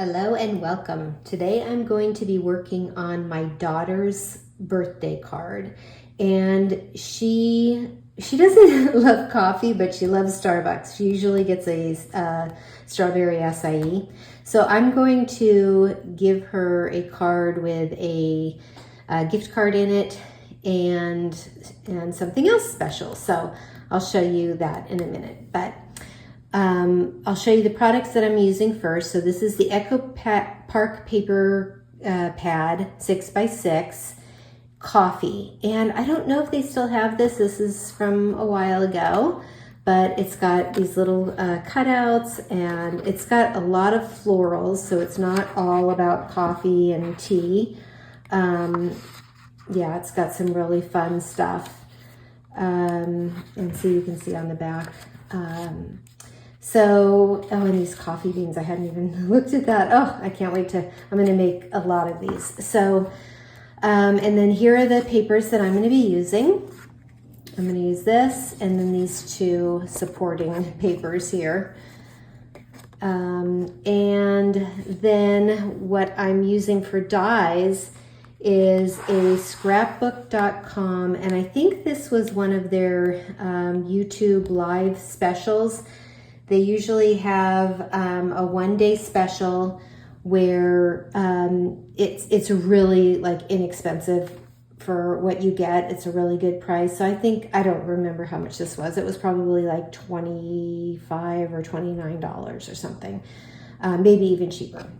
Hello and welcome. Today I'm going to be working on my daughter's birthday card, and she doesn't love coffee, but she loves Starbucks. She usually gets a strawberry acai. So I'm going to give her a card with a gift card in it and something else special. So I'll show you that in a minute, but I'll show you the products that I'm using first. So this is the Echo Park paper pad 6x6 coffee, and I don't know if they still have this. This is from a while ago, but it's got these little cutouts, and it's got a lot of florals, so it's not all about coffee and tea. Yeah, it's got some really fun stuff, and so you can see on the back. And these coffee beans, I hadn't even looked at that. Oh, I can't wait I'm going to make a lot of these. So, and then here are the papers that I'm going to be using. I'm going to use this and then these two supporting papers here. And then what I'm using for dies is a scrapbook.com, and I think this was one of their YouTube live specials. They usually have a one-day special where it's really like inexpensive for what you get. It's a really good price. So I don't remember how much this was. It was probably like $25 or $29 or something, maybe even cheaper.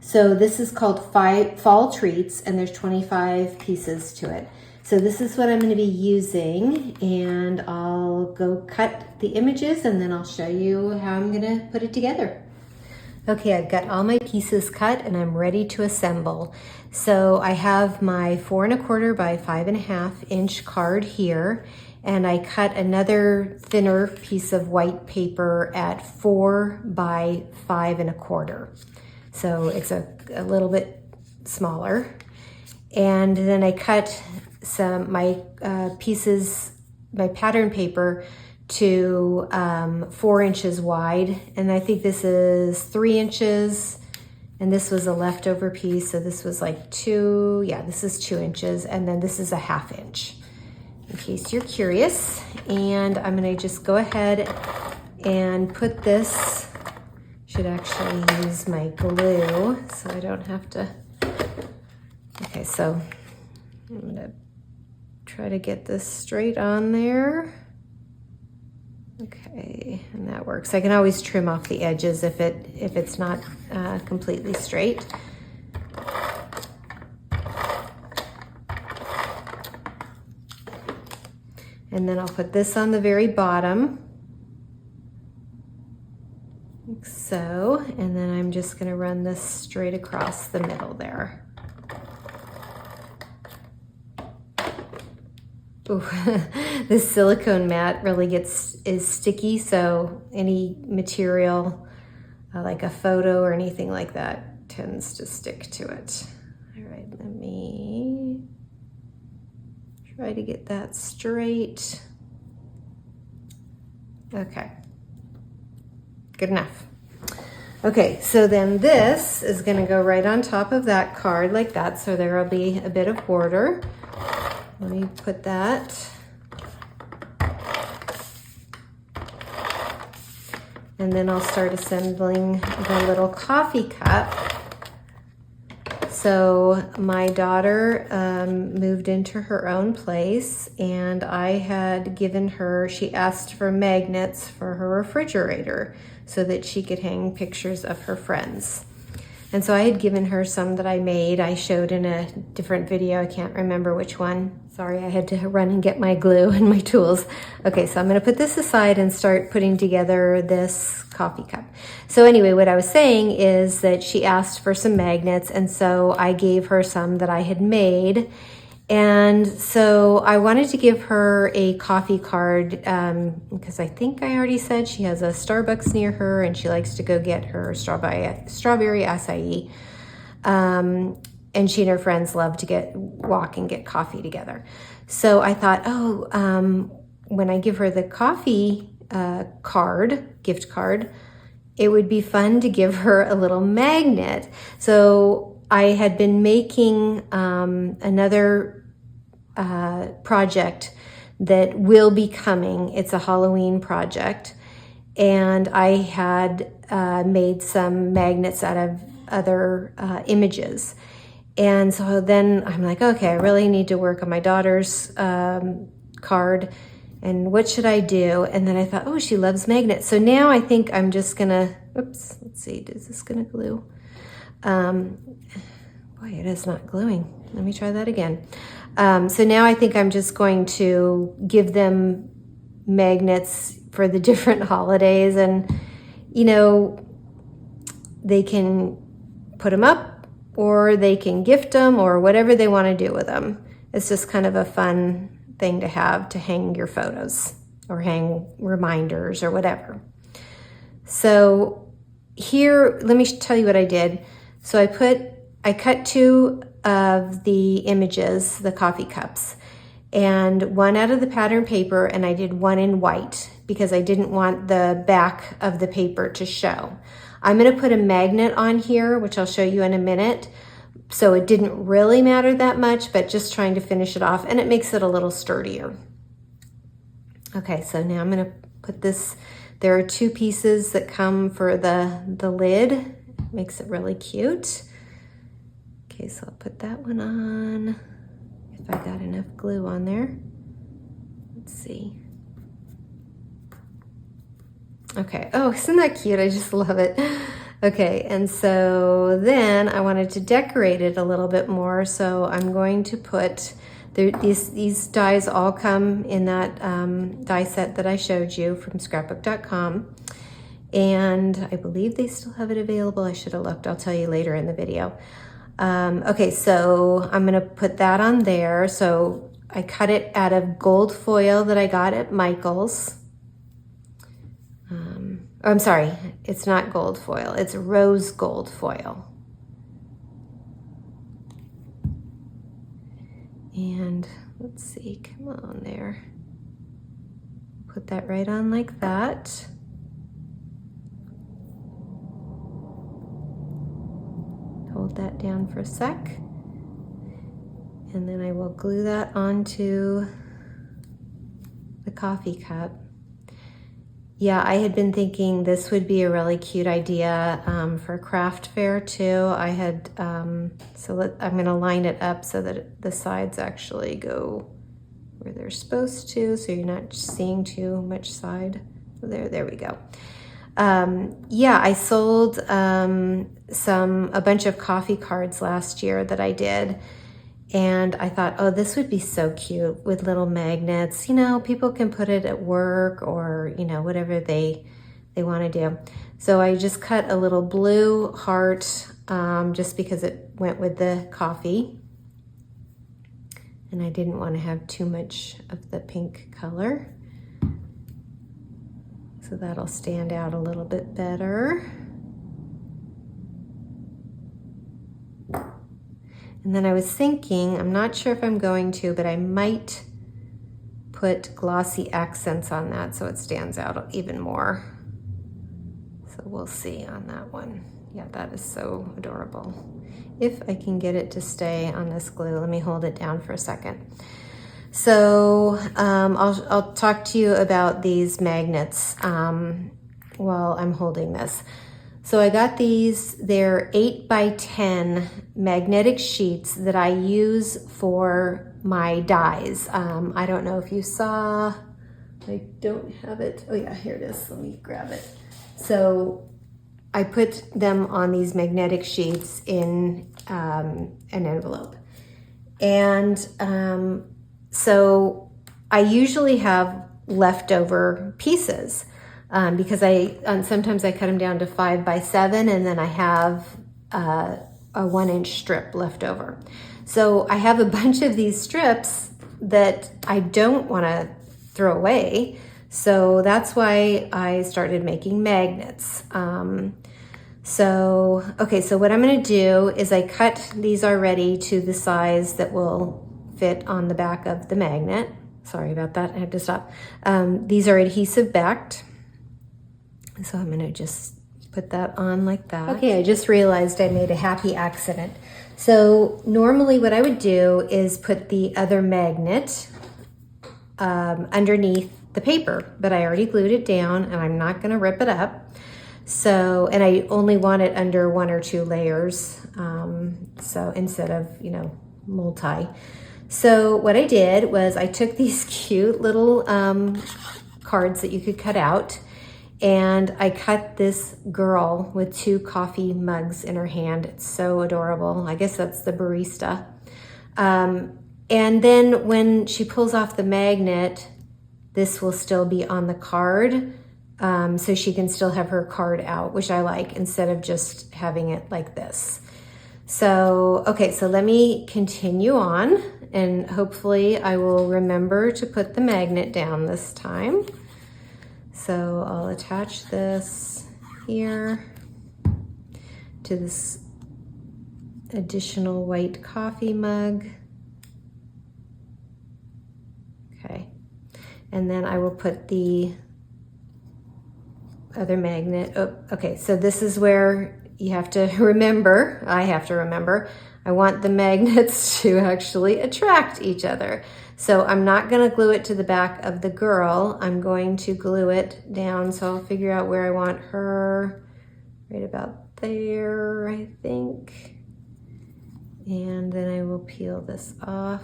So this is called Fall Treats, and there's 25 pieces to it. So this is what I'm going to be using, and I'll go cut the images and then I'll show you how I'm going to put it together. Okay, I've got all my pieces cut and I'm ready to assemble. So I have my 4 1/4 by 5 1/2 inch card here, and I cut another thinner piece of white paper at 4 by 5 1/4. So it's a little bit smaller. And then I cut my pattern paper to 4 inches wide, and I think this is 3 inches, and this was a leftover piece, so this was like this is 2 inches, and then this is a 1/2 inch, in case you're curious. And I'm gonna just go ahead and put this, should actually use my glue so I don't have to. Okay, so I'm gonna try to get this straight on there. Okay, and that works. I can always trim off the edges if it's not completely straight. And then I'll put this on the very bottom, like so, and then I'm just gonna run this straight across the middle there. Ooh, this silicone mat really is sticky, so any material like a photo or anything like that tends to stick to it. All right, let me try to get that straight. Okay, good enough. Okay, so then this is gonna go right on top of that card like that, so there will be a bit of border. Let me put that. And then I'll start assembling the little coffee cup. So my daughter moved into her own place, and I had given her, she asked for magnets for her refrigerator so that she could hang pictures of her friends. And so I had given her some that I made. I showed in a different video. I can't remember which one. Sorry, I had to run and get my glue and my tools. Okay, so I'm gonna put this aside and start putting together this coffee cup. So anyway, what I was saying is that she asked for some magnets, and so I gave her some that I had made. And so I wanted to give her a coffee card because I think I already said she has a Starbucks near her and she likes to go get her strawberry acai. And she and her friends love to walk and get coffee together. So I thought, when I give her the coffee gift card, it would be fun to give her a little magnet. So I had been making another project that will be coming. It's a Halloween project. And I had made some magnets out of other images. And so then I'm like, okay, I really need to work on my daughter's card. And what should I do? And then I thought, oh, she loves magnets. So now I think I'm just gonna, oops, let's see, is this gonna glue? Boy, it is not gluing. Let me try that again. So now I think I'm just going to give them magnets for the different holidays, and you know, they can put them up or they can gift them or whatever they want to do with them. It's just kind of a fun thing to have to hang your photos or hang reminders or whatever. So here, let me tell you what I did. So I cut 2 of the images, the coffee cups, and 1 out of the pattern paper, and I did 1 in white because I didn't want the back of the paper to show. I'm going to put a magnet on here, which I'll show you in a minute. So it didn't really matter that much, but just trying to finish it off, and it makes it a little sturdier. Okay, so now I'm going to put this, there are 2 pieces that come for the lid. Makes it really cute. Okay, so I'll put that one on. If I got enough glue on there. Let's see. Okay, oh, isn't that cute? I just love it. Okay, and so then I wanted to decorate it a little bit more, so I'm going to put, these dies all come in that die set that I showed you from scrapbook.com, and I believe they still have it available. I should have looked. I'll tell you later in the video. Okay, so I'm gonna put that on there. So I cut it out of gold foil that I got at Michael's. I'm sorry, it's not gold foil, it's rose gold foil. And let's see, come on there. Put that right on like that. Hold that down for a sec. And then I will glue that onto the coffee cup. Yeah, I had been thinking this would be a really cute idea for craft fair too. I had, I'm gonna line it up so that the sides actually go where they're supposed to, so you're not seeing too much side. There we go. Yeah, I sold a bunch of coffee cards last year that I did. And I thought, oh, this would be so cute with little magnets. You know, people can put it at work or, you know, whatever they want to do. So I just cut a little blue heart just because it went with the coffee. And I didn't want to have too much of the pink color. So that'll stand out a little bit better. And then I was thinking, I'm not sure if I'm going to, but I might put glossy accents on that so it stands out even more. So we'll see on that one. Yeah, that is so adorable. If I can get it to stay on this glue, let me hold it down for a second. So I'll talk to you about these magnets while I'm holding this. So I got these, they're 8x10 magnetic sheets that I use for my dies. I don't know if you saw, I don't have it. Oh yeah, here it is, let me grab it. So I put them on these magnetic sheets in an envelope. And so I usually have leftover pieces. Because sometimes I cut them down to 5x7 and then I have a 1-inch strip left over. So I have a bunch of these strips that I don't want to throw away. So that's why I started making magnets. So what I'm going to do is I cut these already to the size that will fit on the back of the magnet. Sorry about that, I had to stop. These are adhesive backed. So I'm gonna just put that on like that. Okay, I just realized I made a happy accident. So normally what I would do is put the other magnet underneath the paper, but I already glued it down and I'm not gonna rip it up. So, and I only want it under 1 or 2 layers. So instead of, you know, multi. So what I did was I took these cute little cards that you could cut out, and I cut this girl with 2 coffee mugs in her hand. It's so adorable. I guess that's the barista. And then when she pulls off the magnet, this will still be on the card. So she can still have her card out, which I like, instead of just having it like this. So, okay, so let me continue on, and hopefully I will remember to put the magnet down this time. So I'll attach this here to this additional white coffee mug. Okay, and then I will put the other magnet. Oh, okay, so this is where you have to remember, I have to remember, I want the magnets to actually attract each other. So I'm not gonna glue it to the back of the girl. I'm going to glue it down. So I'll figure out where I want her, right about there, I think. And then I will peel this off.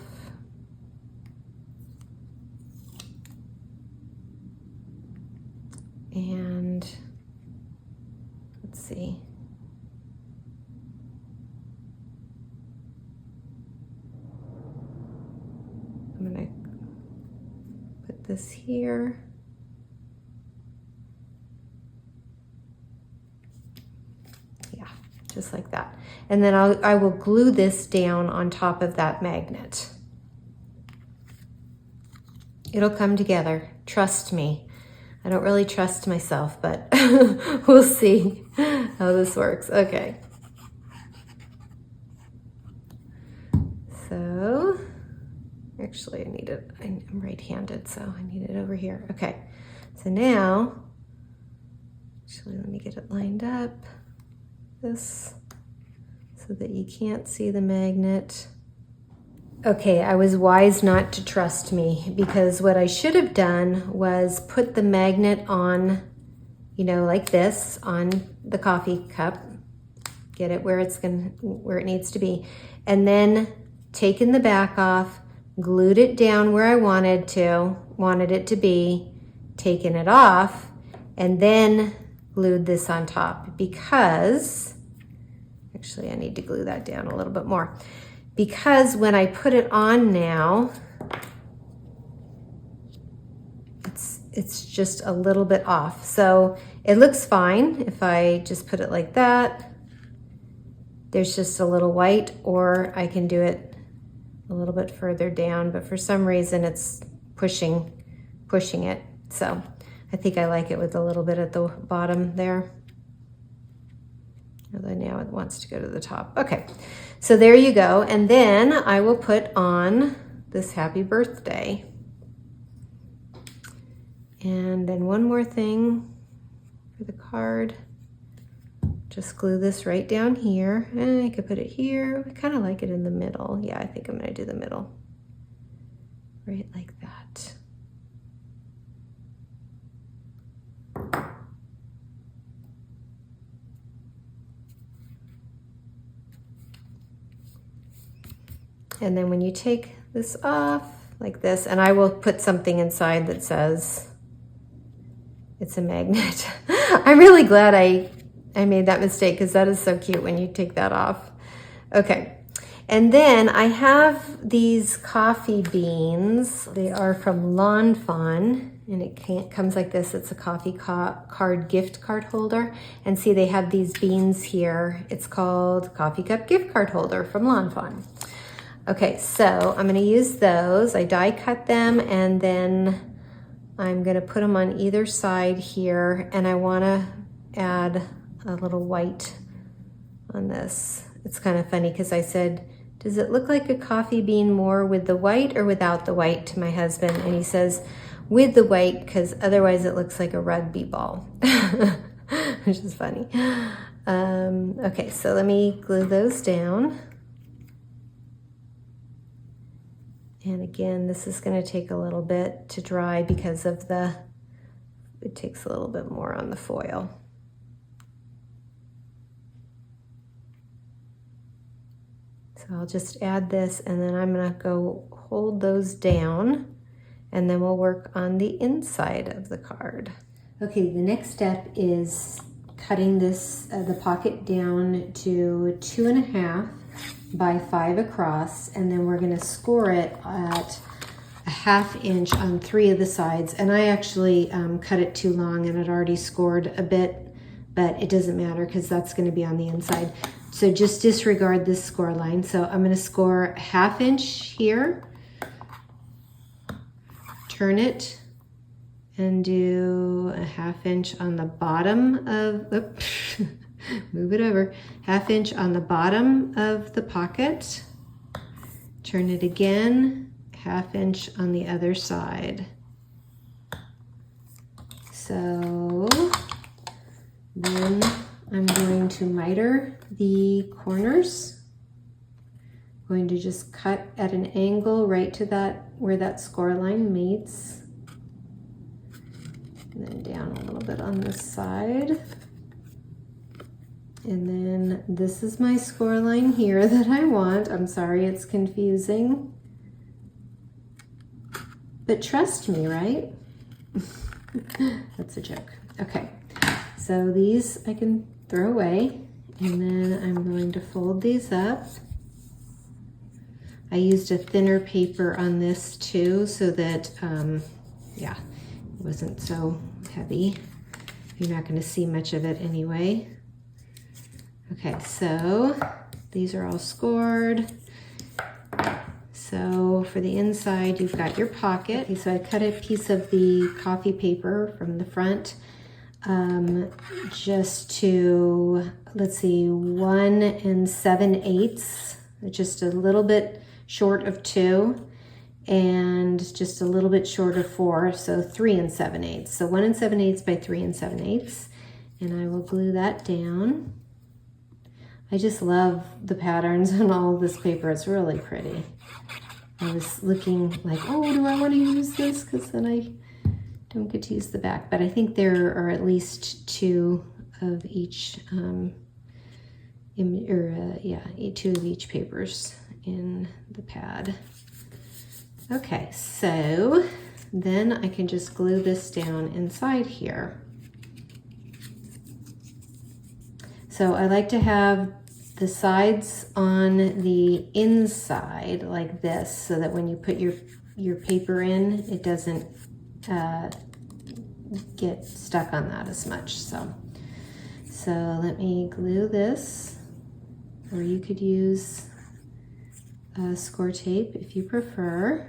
And let's see. I'm gonna put this here. Yeah, just like that. And then I will glue this down on top of that magnet. It'll come together, trust me. I don't really trust myself, but we'll see how this works. Okay. So, actually I need it, I'm right-handed, so I need it over here. Okay, so now, actually let me get it lined up, this, so that you can't see the magnet. Okay, I was wise not to trust me, because what I should have done was put the magnet on, you know, like this, on the coffee cup, get it where where it needs to be, and then taken the back off, glued it down where I wanted it to be, taken it off, and then glued this on top, because, actually I need to glue that down a little bit more. Because when I put it on now, it's just a little bit off. So it looks fine if I just put it like that. There's just a little white, or I can do it a little bit further down, but for some reason it's pushing it. So I think I like it with a little bit at the bottom there. Although now it wants to go to the top. Okay, so there you go. And then I will put on this happy birthday. And then one more thing for the card. Just glue this right down here. And I could put it here. I kind of like it in the middle. Yeah, I think I'm gonna do the middle. Right like that. And then when you take this off like this, and I will put something inside that says it's a magnet. I'm really glad I made that mistake, because that is so cute when you take that off. Okay, and then I have these coffee beans. They are from Lawn Fawn, and it comes like this. It's a coffee card gift card holder. And see, they have these beans here. It's called Coffee Cup Gift Card Holder from Lawn Fawn. Okay, so I'm gonna use those. I die cut them, and then I'm gonna put them on either side here, and I wanna add a little white on this. It's kind of funny because I said, does it look like a coffee bean more with the white or without the white, to my husband? And he says, with the white, because otherwise it looks like a rugby ball. which is funny. Okay, so let me glue those down. And again, this is going to take a little bit to dry because of it takes a little bit more on the foil. So I'll just add this, and then I'm going to go hold those down, and then we'll work on the inside of the card. Okay, the next step is cutting this, the pocket down to 2.5 by 5 across, and then we're going to score it at a 1/2 inch on 3 of the sides. And I actually cut it too long, and it already scored a bit, but it doesn't matter because that's going to be on the inside. So just disregard this score line. So I'm going to score 1/2 inch here, turn it, and do a 1/2 inch on the bottom of, oops, move it over, 1/2 inch on the bottom of the pocket, turn it again, 1/2 inch on the other side. So then I'm going to miter the corners. I'm going to just cut at an angle right to that, where that score line meets. And then down a little bit on this side. And then this is my score line here that I want. I'm sorry it's confusing. But trust me, right? That's a joke. Okay, so these I can throw away. And then I'm going to fold these up. I used a thinner paper on this too, so that, yeah, it wasn't so heavy. You're not going to see much of it anyway. Okay, so these are all scored. So for the inside, you've got your pocket. Okay, so I cut a piece of the coffee paper from the front, just to, let's see, 1 7/8, just a little bit short of 2, and just a little bit short of 4, so 3 7/8. So 1 7/8 by 3 7/8, and I will glue that down. I just love the patterns on all of this paper. It's really pretty. I was looking like, oh, do I want to use this? Because then I don't get to use the back. But I think there are at least 2 of each, 2 of each papers in the pad. Okay, so then I can just glue this down inside here. So I like to have the sides on the inside like this, so that when you put your paper in, it doesn't get stuck on that as much. So let me glue this, or you could use score tape if you prefer.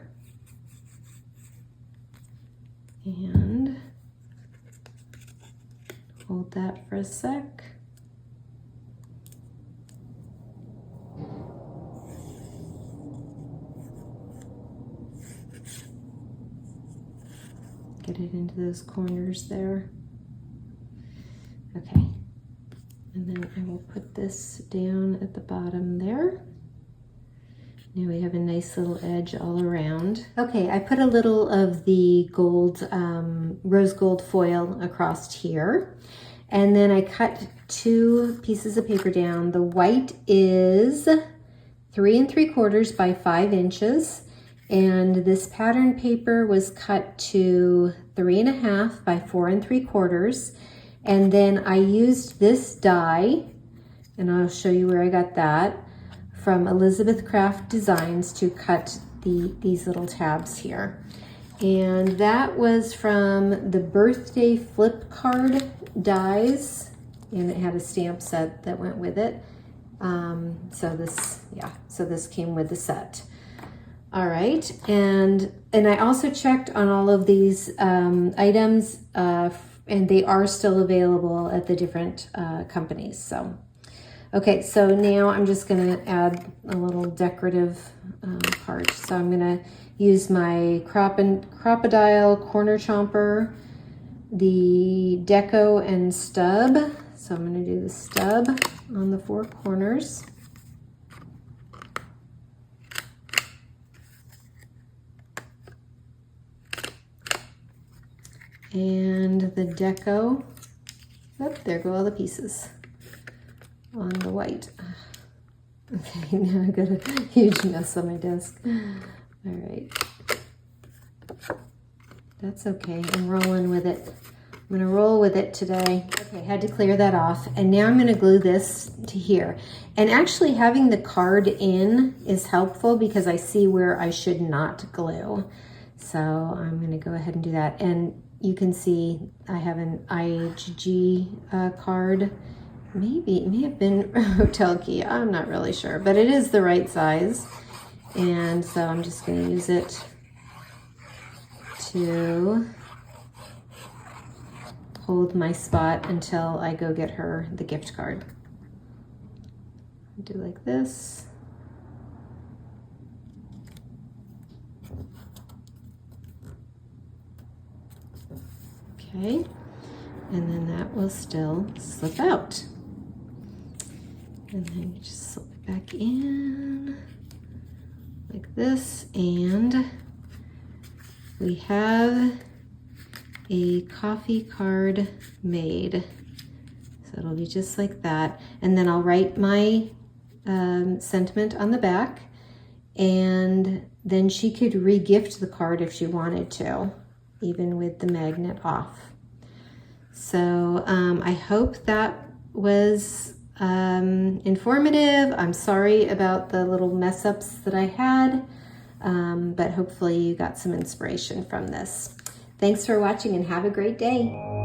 And hold that for a sec. Get it into those corners there. Okay, and then I will put this down at the bottom there. Now we have a nice little edge all around. Okay, I put a little of the gold, rose gold foil across here. And then I cut 2 pieces of paper down. The white is 3 3/4 by 5 inches. And this pattern paper was cut to 3.5 by 4 3/4. And then I used this die, and I'll show you where I got that, from Elizabeth Craft Designs, to cut these little tabs here. And that was from the birthday flip card dies, and it had a stamp set that went with it. So this came with the set. All right, and I also checked on all of these items, and they are still available at the different companies. So, okay, so now I'm just gonna add a little decorative part. So I'm gonna use my Crop-A-Dile corner chomper the deco and stub. So I'm going to do the stub on the 4 corners. And the deco, oh, there go all the pieces on the white. Okay, now I've got a huge mess on my desk. All right. That's okay, I'm rolling with it. I'm gonna roll with it today. Okay, had to clear that off. And now I'm gonna glue this to here. And actually having the card in is helpful because I see where I should not glue. So I'm gonna go ahead and do that. And you can see I have an IHG card. Maybe, it may have been Hotel Key, I'm not really sure, but it is the right size. And so I'm just gonna use it to hold my spot until I go get her the gift card. Do like this. Okay, and then that will still slip out. And then you just slip it back in like this, and we have a coffee card made. So it'll be just like that. And then I'll write my sentiment on the back, and then she could re-gift the card if she wanted to, even with the magnet off. So I hope that was informative. I'm sorry about the little mess ups that I had, but hopefully you got some inspiration from this. Thanks for watching and have a great day.